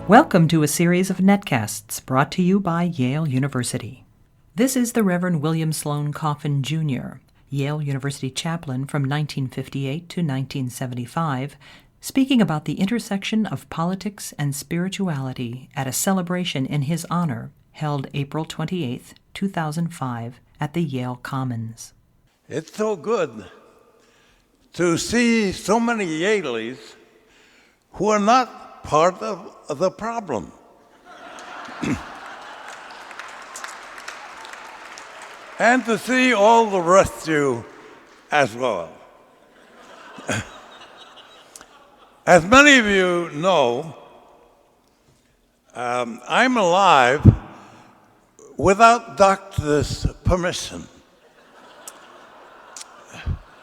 Welcome to a series of netcasts brought to you by Yale University. This is the Reverend William Sloane Coffin, Jr., Yale University chaplain from 1958 to 1975, speaking about the intersection of politics and spirituality at a celebration in his honor held April 28, 2005, at the Yale Commons. It's so good to see so many Yaleys who are not part of the problem. And to see all the rest of you as well. As many of you know, I'm alive without doctor's permission.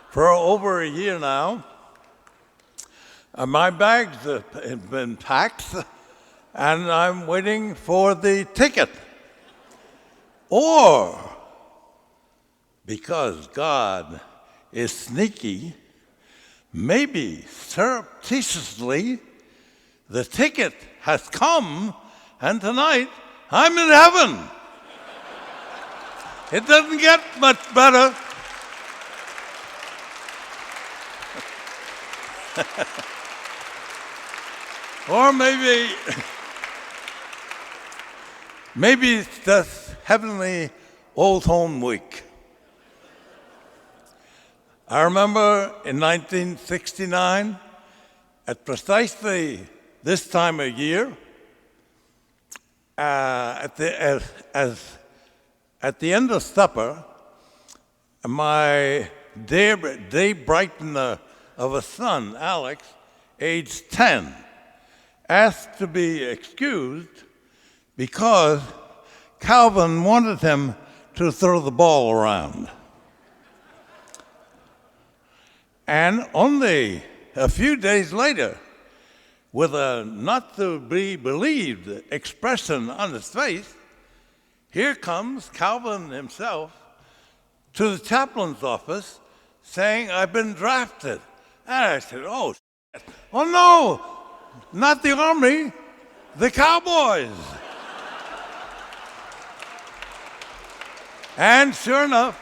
For over a year now, my bags have been packed, and I'm waiting for the ticket. Or, because God is sneaky, maybe surreptitiously, the ticket has come, and tonight I'm in heaven. It doesn't get much better. Or maybe it's just heavenly old home week. I remember in 1969, at precisely this time of year, at the end of supper, my day Brighton of a son, Alex, aged 10, asked to be excused because Calvin wanted him to throw the ball around. And only a few days later, with a not-to-be-believed expression on his face, here comes Calvin himself to the chaplain's office saying, "I've been drafted." And I said, oh no, not the Army, the Cowboys. And sure enough,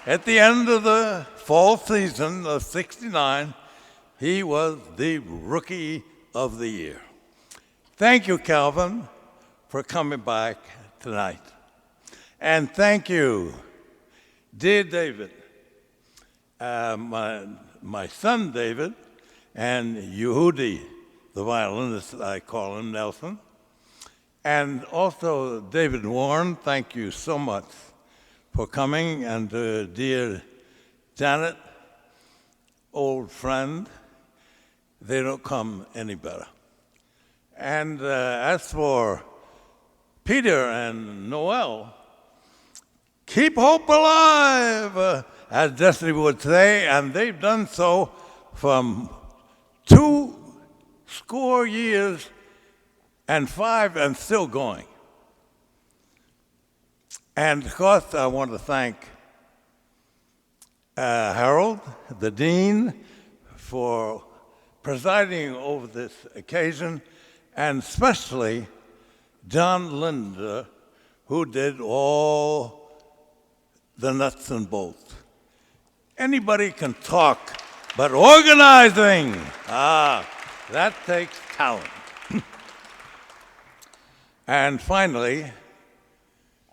at the end of the fall season of '69, he was the Rookie of the Year. Thank you, Calvin, for coming back tonight. And thank you, dear David, my son David, and Yehudi, the violinist I call him, Nelson, and also David Warren, thank you so much for coming, and dear Janet, old friend, they don't come any better. And as for Peter and Noel, keep hope alive, as Jesse would say, and they've done so from 2 years and 5 and still going. And of course, I want to thank Harold, the dean, for presiding over this occasion, and especially John Linder, who did all the nuts and bolts. Anybody can talk, but organizing, that takes talent. And finally,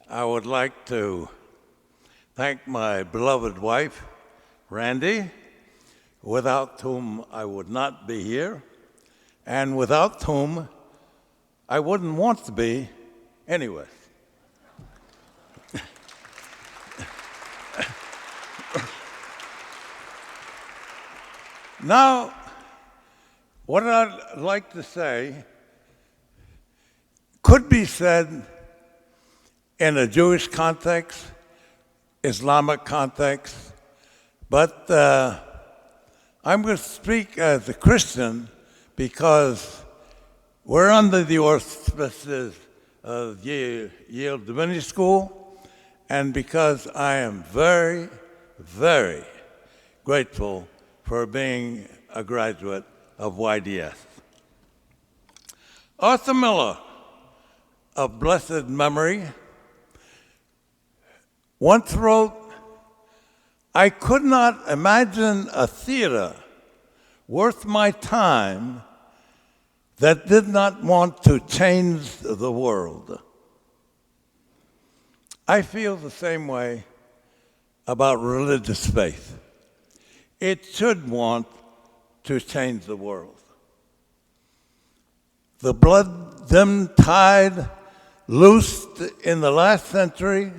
I would like to thank my beloved wife, Randy, without whom I would not be here, and without whom I wouldn't want to be anyway. Now, what I'd like to say could be said in a Jewish context, Islamic context, but I'm going to speak as a Christian because we're under the auspices of Yale Divinity School, and because I am very, very grateful for being a graduate of YDS. Arthur Miller, of blessed memory, once wrote, "I could not imagine a theater worth my time that did not want to change the world." I feel the same way about religious faith. It should want to change the world. The blood-dimmed tide loosed in the last century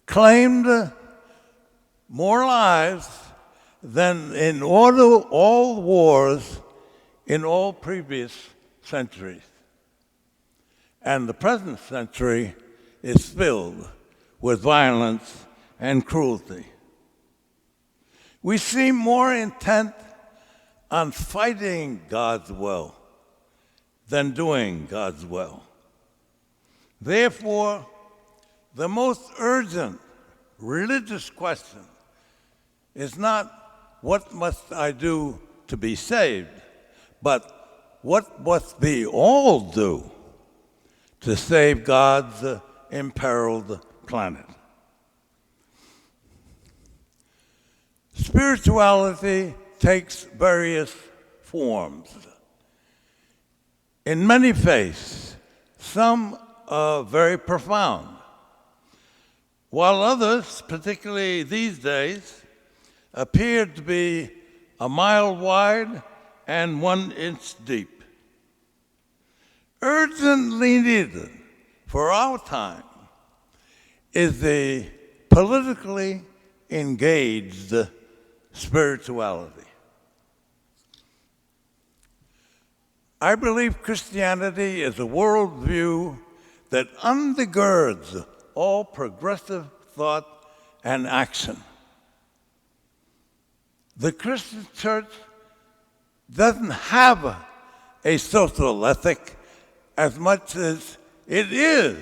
claimed more lives than in all wars in all previous centuries. And the present century is filled with violence and cruelty. We seem more intent on fighting God's will than doing God's will. Therefore, the most urgent religious question is not, what must I do to be saved, but what must we all do to save God's imperiled planet? Spirituality takes various forms. In many faiths, some are very profound, while others, particularly these days, appear to be a mile wide and 1 inch deep. Urgently needed for our time is the politically engaged spirituality. I believe Christianity is a worldview that undergirds all progressive thought and action. The Christian church doesn't have a social ethic as much as it is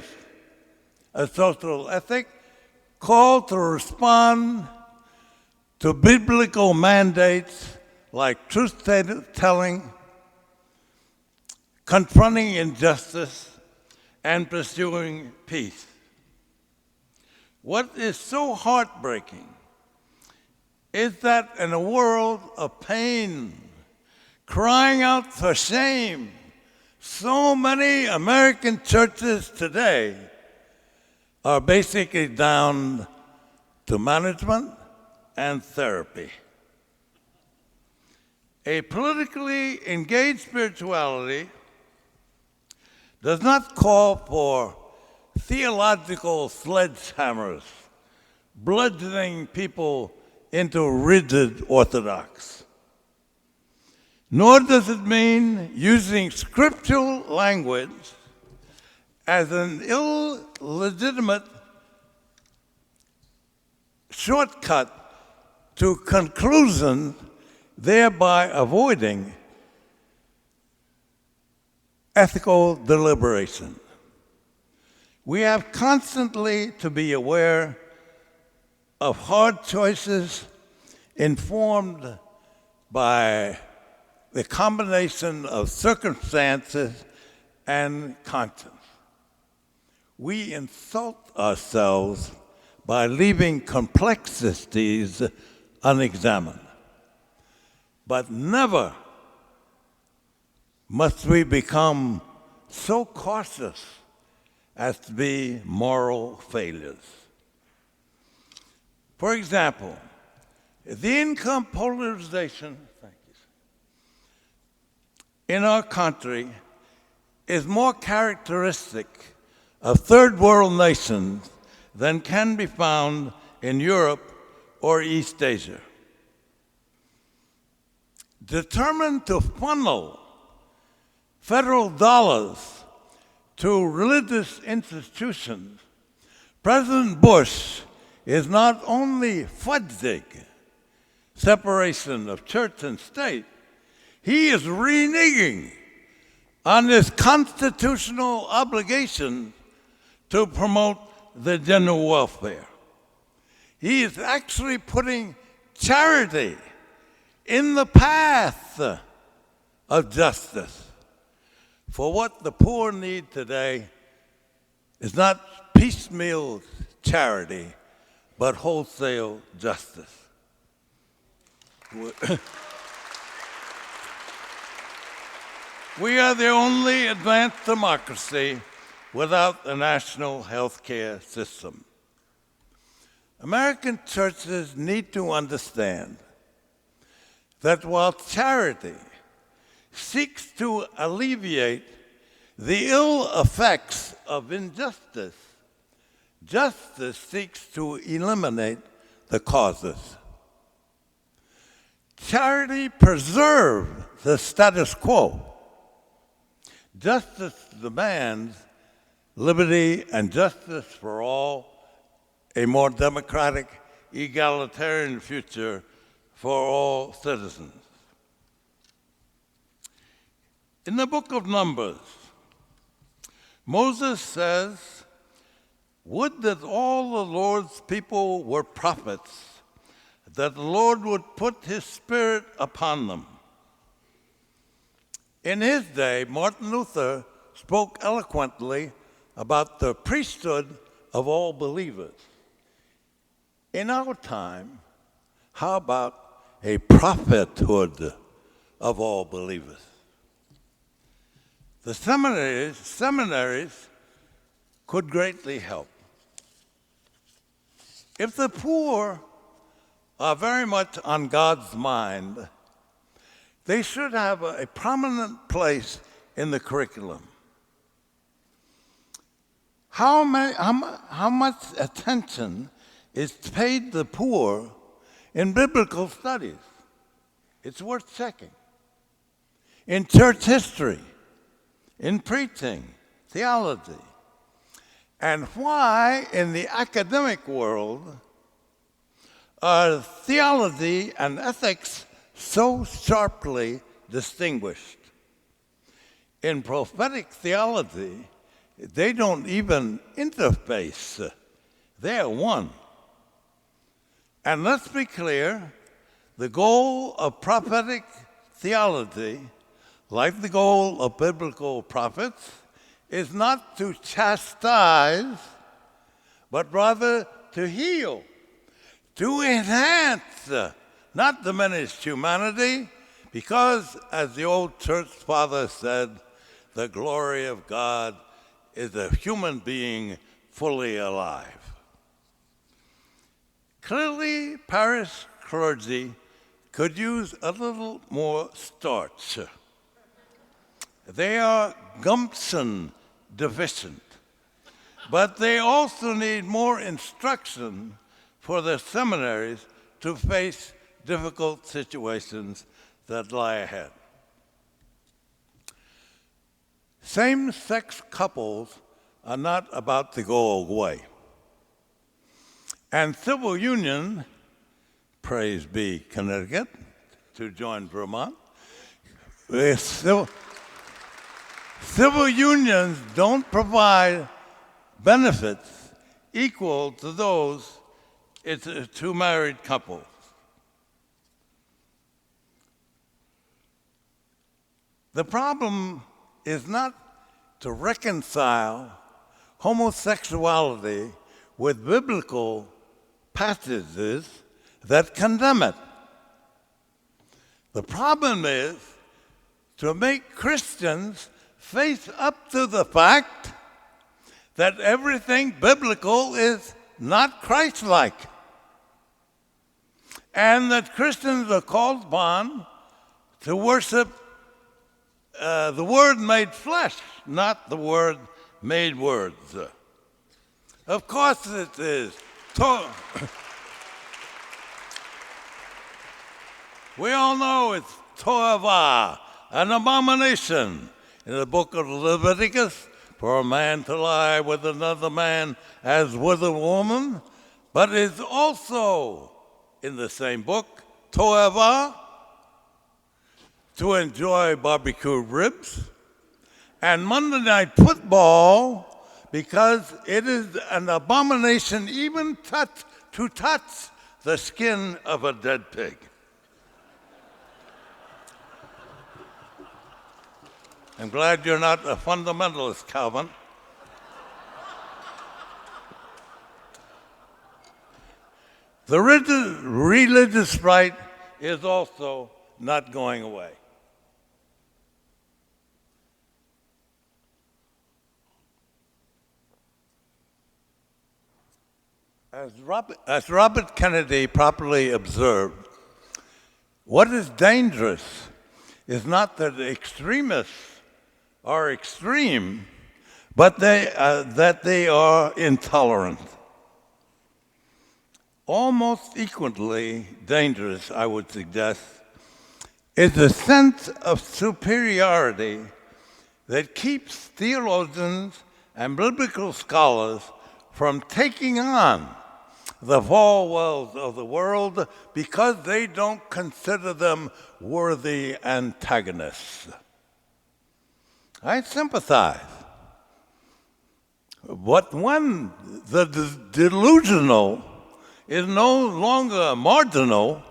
a social ethic called to respond to biblical mandates like truth-telling, confronting injustice, and pursuing peace. What is so heartbreaking is that in a world of pain, crying out for shame, so many American churches today are basically down to management and therapy. A politically engaged spirituality does not call for theological sledgehammers, bludgeoning people into rigid orthodox. Nor does it mean using scriptural language as an illegitimate shortcut to conclusion, thereby avoiding ethical deliberation. We have constantly to be aware of hard choices informed by the combination of circumstances and conscience. We insult ourselves by leaving complexities unexamined. But never must we become so cautious as to be moral failures. For example, the income polarization in our country is more characteristic of third world nations than can be found in Europe or East Asia. Determined to funnel federal dollars to religious institutions, President Bush is not only fudging separation of church and state, he is reneging on his constitutional obligation to promote the general welfare. He is actually putting charity in the path of justice, For what the poor need today is not piecemeal charity, but wholesale justice. We are the only advanced democracy without a national health care system. American churches need to understand that while charity seeks to alleviate the ill effects of injustice, justice seeks to eliminate the causes. Charity preserves the status quo. Justice demands liberty and justice for all, a more democratic, egalitarian future for all citizens. In the book of Numbers, Moses says, "Would that all the Lord's people were prophets, that the Lord would put his spirit upon them." In his day, Martin Luther spoke eloquently about the priesthood of all believers. In our time, how about a prophethood of all believers? The seminaries could greatly help. If the poor are very much on God's mind, they should have a prominent place in the curriculum. How much attention is paid the poor in biblical studies? It's worth checking. In church history, in preaching, theology, and why in the academic world are theology and ethics so sharply distinguished? In prophetic theology, they don't even interface. They're one. And let's be clear, the goal of prophetic theology, like the goal of biblical prophets, is not to chastise, but rather to heal, to enhance, not diminish humanity, because, as the old church father said, the glory of God is a human being fully alive. Clearly, parish clergy could use a little more starch. They are gumption deficient, but they also need more instruction for their seminaries to face difficult situations that lie ahead. Same-sex couples are not about to go away. And civil union, praise be Connecticut, to join Vermont, civil unions don't provide benefits equal to those to married couples. The problem is not to reconcile homosexuality with biblical passages that condemn it. The problem is to make Christians face up to the fact that everything biblical is not Christ-like, and that Christians are called upon to worship the Word made flesh, not the Word made words. Of course it is. We all know it's to'avah, an abomination in the book of Leviticus, for a man to lie with another man as with a woman, but it's also in the same book, to'avah, to enjoy barbecued ribs, and Monday Night Football, because it is an abomination even to touch the skin of a dead pig. I'm glad you're not a fundamentalist, Calvin. The religious right is also not going away. As Robert Kennedy properly observed, what is dangerous is not that the extremists are extreme, but that they are intolerant. Almost equally dangerous, I would suggest, is the sense of superiority that keeps theologians and biblical scholars from taking on the Falwells of the world because they don't consider them worthy antagonists. I sympathize. But when the delusional is no longer marginal,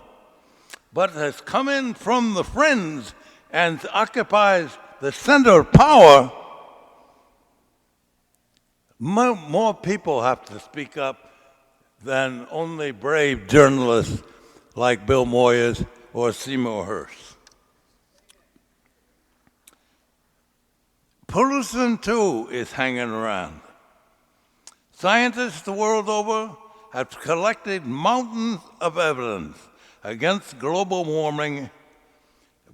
but has come in from the fringe and occupies the center of power, more people have to speak up than only brave journalists like Bill Moyers or Seymour Hersh. Pollution, too, is hanging around. Scientists the world over have collected mountains of evidence against global warming.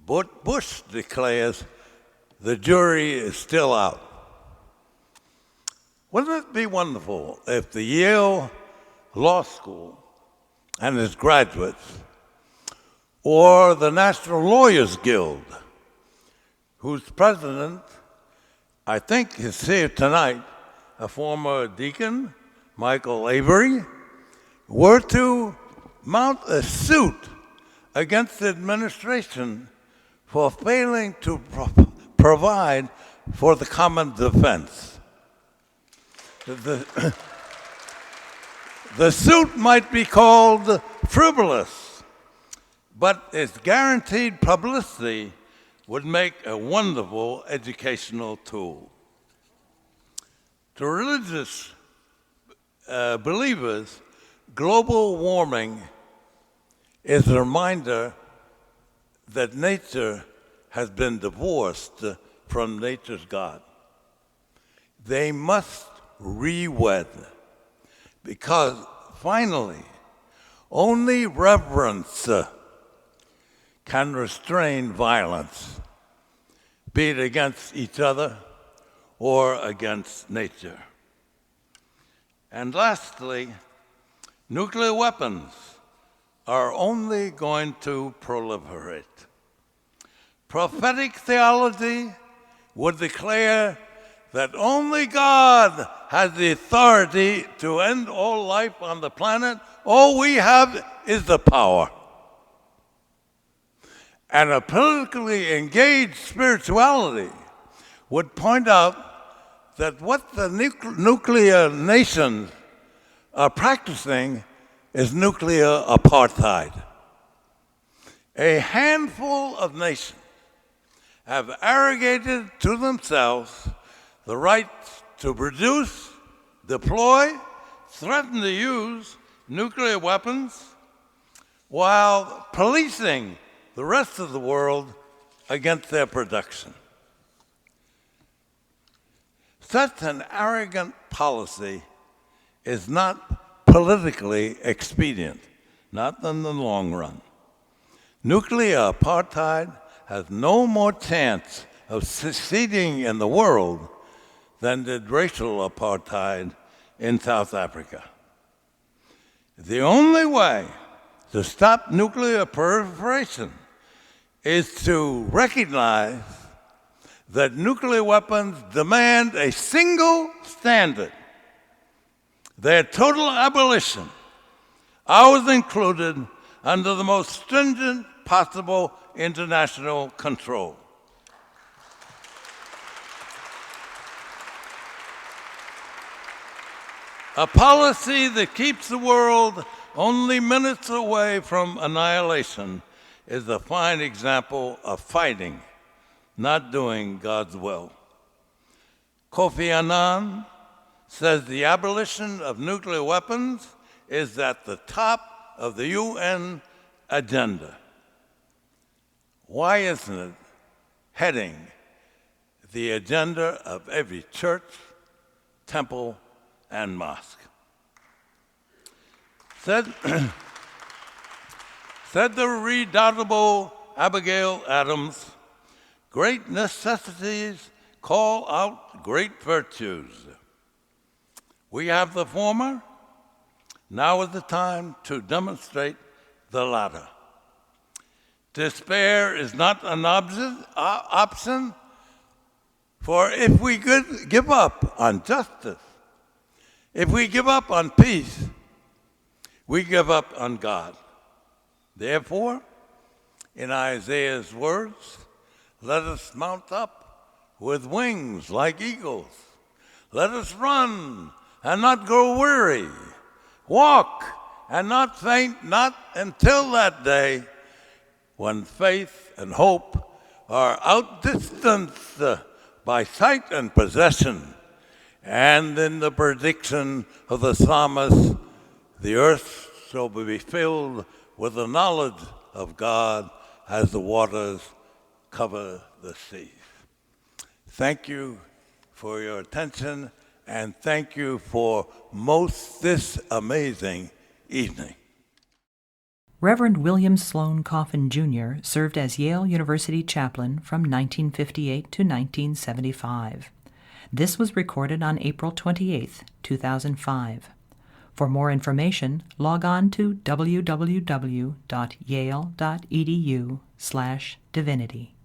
But Bush declares the jury is still out. Wouldn't it be wonderful if the Yale Law School and its graduates, or the National Lawyers Guild, whose president, I think, is here tonight, a former deacon, Michael Avery, were to mount a suit against the administration for failing to provide for the common defense. The suit might be called frivolous, but its guaranteed publicity would make a wonderful educational tool. To religious believers, global warming is a reminder that nature has been divorced from nature's God. They must re-wed, because finally, only reverence can restrain violence, be it against each other or against nature. And lastly, nuclear weapons are only going to proliferate. Prophetic theology would declare that only God has the authority to end all life on the planet. All we have is the power. And a politically engaged spirituality would point out that what the nuclear nations are practicing is nuclear apartheid. A handful of nations have arrogated to themselves the right to produce, deploy, threaten to use nuclear weapons while policing the rest of the world against their production. Such an arrogant policy is not politically expedient, not in the long run. Nuclear apartheid has no more chance of succeeding in the world than did racial apartheid in South Africa. The only way to stop nuclear proliferation is to recognize that nuclear weapons demand a single standard: their total abolition, ours included, under the most stringent possible international control. A policy that keeps the world only minutes away from annihilation is a fine example of fighting not doing God's will. Kofi Annan says the abolition of nuclear weapons is at the top of the UN agenda. Why isn't it heading the agenda of every church, temple, and mosque? Said the redoubtable Abigail Adams, great necessities call out great virtues. We have the former. Now is the time to demonstrate the latter. Despair is not an option, for if we give up on justice, if we give up on peace, we give up on God. Therefore, in Isaiah's words, let us mount up with wings like eagles. Let us run and not grow weary. Walk and not faint, not until that day when faith and hope are outdistanced by sight and possession. And in the prediction of the psalmist, the earth shall be filled with the knowledge of God as the waters cover the seas. Thank you for your attention, and thank you for this amazing evening. Reverend William Sloane Coffin, Jr. served as Yale University chaplain from 1958 to 1975. This was recorded on April 28, 2005. For more information, log on to www.yale.edu/divinity.